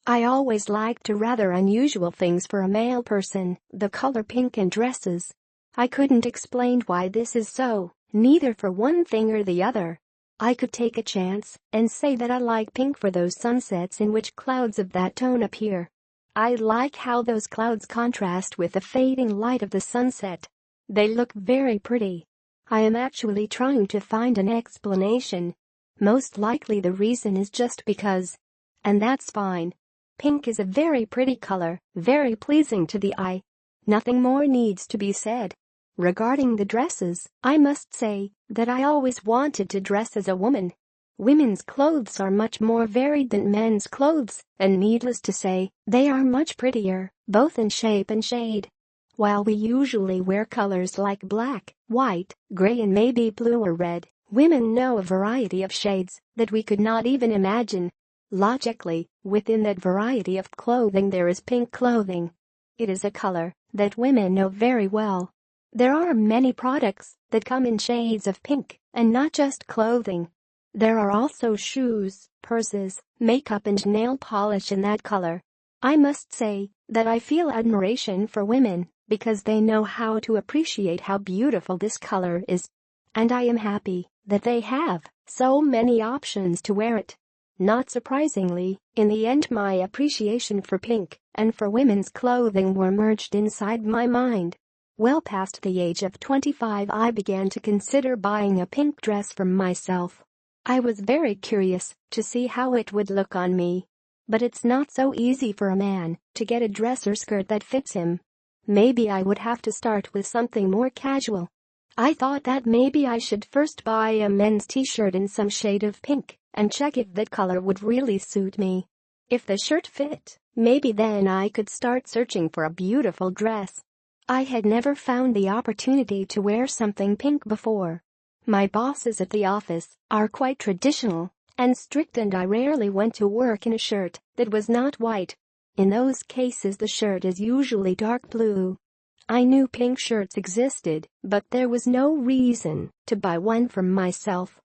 I always liked rather unusual things for a male person, the color pink in dresses. I couldn't explain why this is so, neither for one thing or the other. I could take a chance and say that I like pink for those sunsets in which clouds of that tone appear. I like how those clouds contrast with the fading light of the sunset. They look very pretty. I am actually trying to find an explanation. Most likely the reason is just because. And that's fine. Pink is a very pretty color, very pleasing to the eye. Nothing more needs to be said. Regarding the dresses, I must say that I always wanted to dress as a woman. Women's clothes are much more varied than men's clothes, and needless to say, they are much prettier, both in shape and shade. While we usually wear colors like black, white, gray and maybe blue or red, women know a variety of shades that we could not even imagine. Logically, within that variety of clothing there is pink clothing. It is a color that women know very well. There are many products that come in shades of pink, and not just clothing. There are also shoes, purses, makeup and nail polish in that color. I must say that I feel admiration for women because they know how to appreciate how beautiful this color is. And I am happy that they have so many options to wear it. Not surprisingly, in the end my appreciation for pink and for women's clothing were merged inside my mind. Well past the age of 25 I began to consider buying a pink dress for myself. I was very curious to see how it would look on me. But it's not so easy for a man to get a dress or skirt that fits him. Maybe I would have to start with something more casual. I thought that maybe I should first buy a men's t-shirt in some shade of pink and check if that color would really suit me. If the shirt fit, maybe then I could start searching for a beautiful dress. I had never found the opportunity to wear something pink before. My bosses at the office are quite traditional and strict and I rarely went to work in a shirt that was not white. In those cases the shirt is usually dark blue. I knew pink shirts existed, but there was no reason to buy one for myself.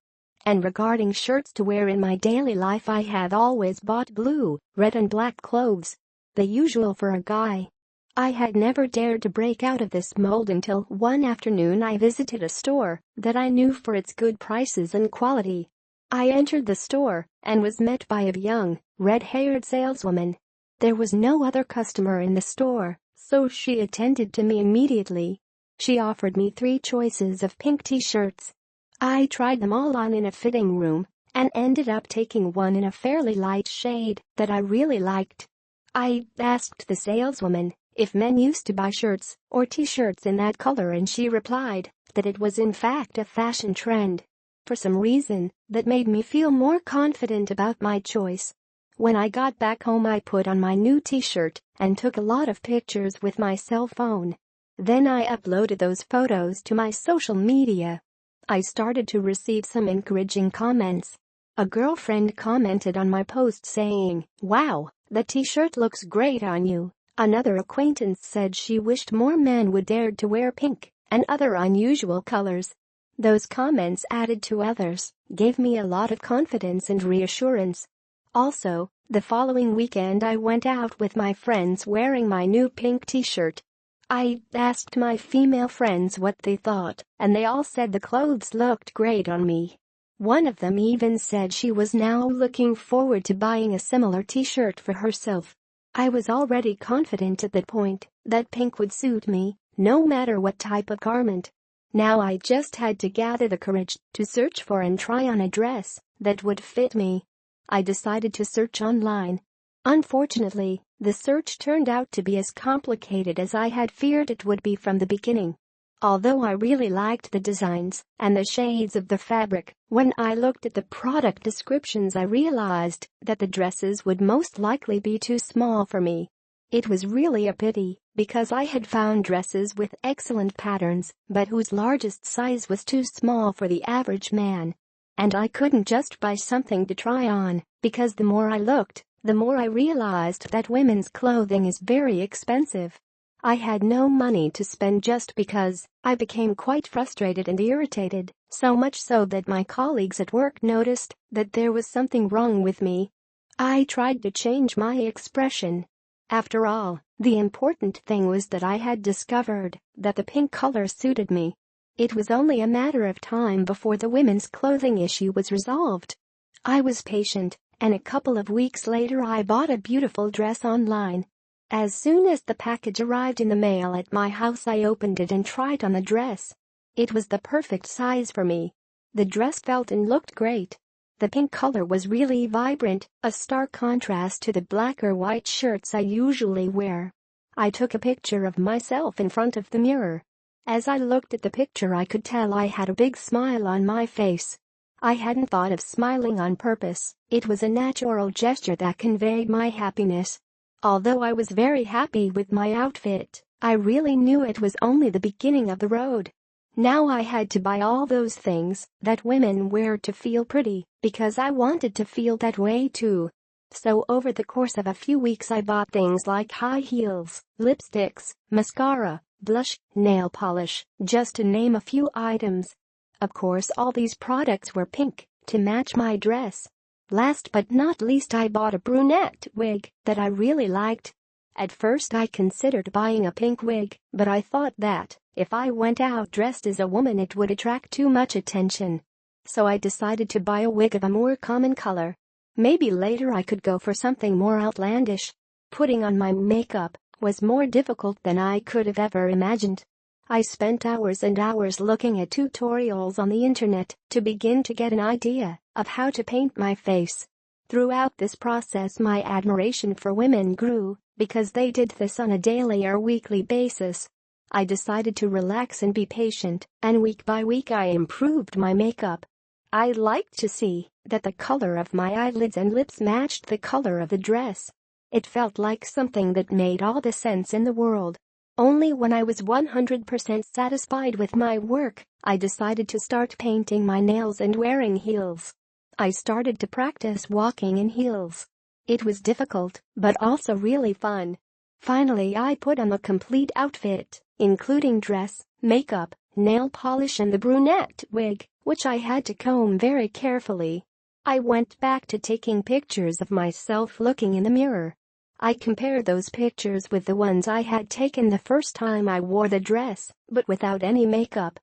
And regarding shirts to wear in my daily life I have always bought blue, red and black clothes. The usual for a guy. I had never dared to break out of this mold until one afternoon I visited a store that I knew for its good prices and quality. I entered the store and was met by a young, red-haired saleswoman. There was no other customer in the store, so she attended to me immediately. She offered me 3 choices of pink t-shirts. I tried them all on in a fitting room and ended up taking one in a fairly light shade that I really liked. I asked the saleswoman if men used to buy shirts or t-shirts in that color and she replied that it was in fact a fashion trend. For some reason, that made me feel more confident about my choice. When I got back home I put on my new t-shirt and took a lot of pictures with my cell phone. Then I uploaded those photos to my social media. I started to receive some encouraging comments. A girlfriend commented on my post saying, "Wow, the t-shirt looks great on you." Another acquaintance said she wished more men would dare to wear pink and other unusual colors. Those comments added to others, gave me a lot of confidence and reassurance. Also, the following weekend I went out with my friends wearing my new pink t-shirt. I asked my female friends what they thought, and they all said the clothes looked great on me. One of them even said she was now looking forward to buying a similar t-shirt for herself. I was already confident at that point that pink would suit me, no matter what type of garment. Now I just had to gather the courage to search for and try on a dress that would fit me. I decided to search online. Unfortunately, the search turned out to be as complicated as I had feared it would be from the beginning. Although I really liked the designs and the shades of the fabric, when I looked at the product descriptions I realized that the dresses would most likely be too small for me. It was really a pity, because I had found dresses with excellent patterns, but whose largest size was too small for the average man. And I couldn't just buy something to try on, because the more I looked, the more I realized that women's clothing is very expensive. I had no money to spend just because I became quite frustrated and irritated, so much so that my colleagues at work noticed that there was something wrong with me. I tried to change my expression. After all, the important thing was that I had discovered that the pink color suited me. It was only a matter of time before the women's clothing issue was resolved. I was patient, and a couple of weeks later I bought a beautiful dress online. As soon as the package arrived in the mail at my house, I opened it and tried on the dress. It was the perfect size for me. The dress felt and looked great. The pink color was really vibrant, a stark contrast to the black or white shirts I usually wear. I took a picture of myself in front of the mirror. As I looked at the picture, I could tell I had a big smile on my face. I hadn't thought of smiling on purpose. It was a natural gesture that conveyed my happiness. Although I was very happy with my outfit, I really knew it was only the beginning of the road. Now I had to buy all those things that women wear to feel pretty, because I wanted to feel that way too. So over the course of a few weeks I bought things like high heels, lipsticks, mascara, blush, nail polish, just to name a few items. Of course, all these products were pink, to match my dress. Last but not least, I bought a brunette wig that I really liked. At first I considered buying a pink wig, but I thought that if I went out dressed as a woman it would attract too much attention. So I decided to buy a wig of a more common color. Maybe later I could go for something more outlandish. Putting on my makeup was more difficult than I could have ever imagined. I spent hours and hours looking at tutorials on the internet to begin to get an idea of how to paint my face. Throughout this process, my admiration for women grew because they did this on a daily or weekly basis. I decided to relax and be patient, and week by week I improved my makeup. I liked to see that the color of my eyelids and lips matched the color of the dress. It felt like something that made all the sense in the world. Only when I was 100% satisfied with my work, I decided to start painting my nails and wearing heels. I started to practice walking in heels. It was difficult, but also really fun. Finally, I put on a complete outfit, including dress, makeup, nail polish and the brunette wig, which I had to comb very carefully. I went back to taking pictures of myself looking in the mirror. I compared those pictures with the ones I had taken the first time I wore the dress, but without any makeup.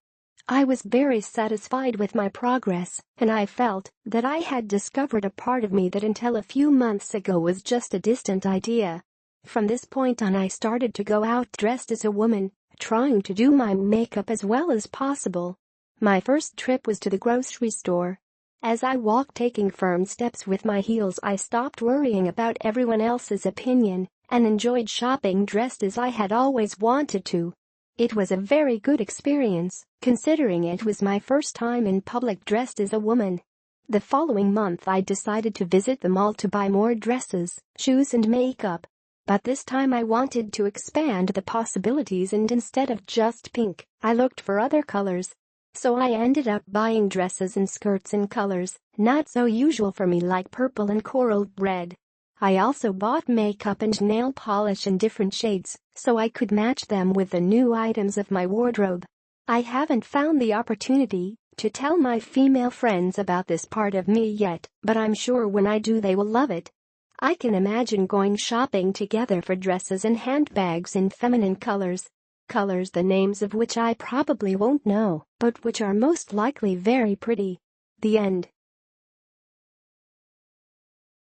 I was very satisfied with my progress, and I felt that I had discovered a part of me that until a few months ago was just a distant idea. From this point on, I started to go out dressed as a woman, trying to do my makeup as well as possible. My first trip was to the grocery store. As I walked taking firm steps with my heels, I stopped worrying about everyone else's opinion and enjoyed shopping dressed as I had always wanted to. It was a very good experience, considering it was my first time in public dressed as a woman. The following month I decided to visit the mall to buy more dresses, shoes and makeup. But this time I wanted to expand the possibilities, and instead of just pink, I looked for other colors. So I ended up buying dresses and skirts in colors not so usual for me, like purple and coral red. I also bought makeup and nail polish in different shades so I could match them with the new items of my wardrobe. I haven't found the opportunity to tell my female friends about this part of me yet, but I'm sure when I do they will love it. I can imagine going shopping together for dresses and handbags in feminine colors the names of which I probably won't know, but which are most likely very pretty. The end.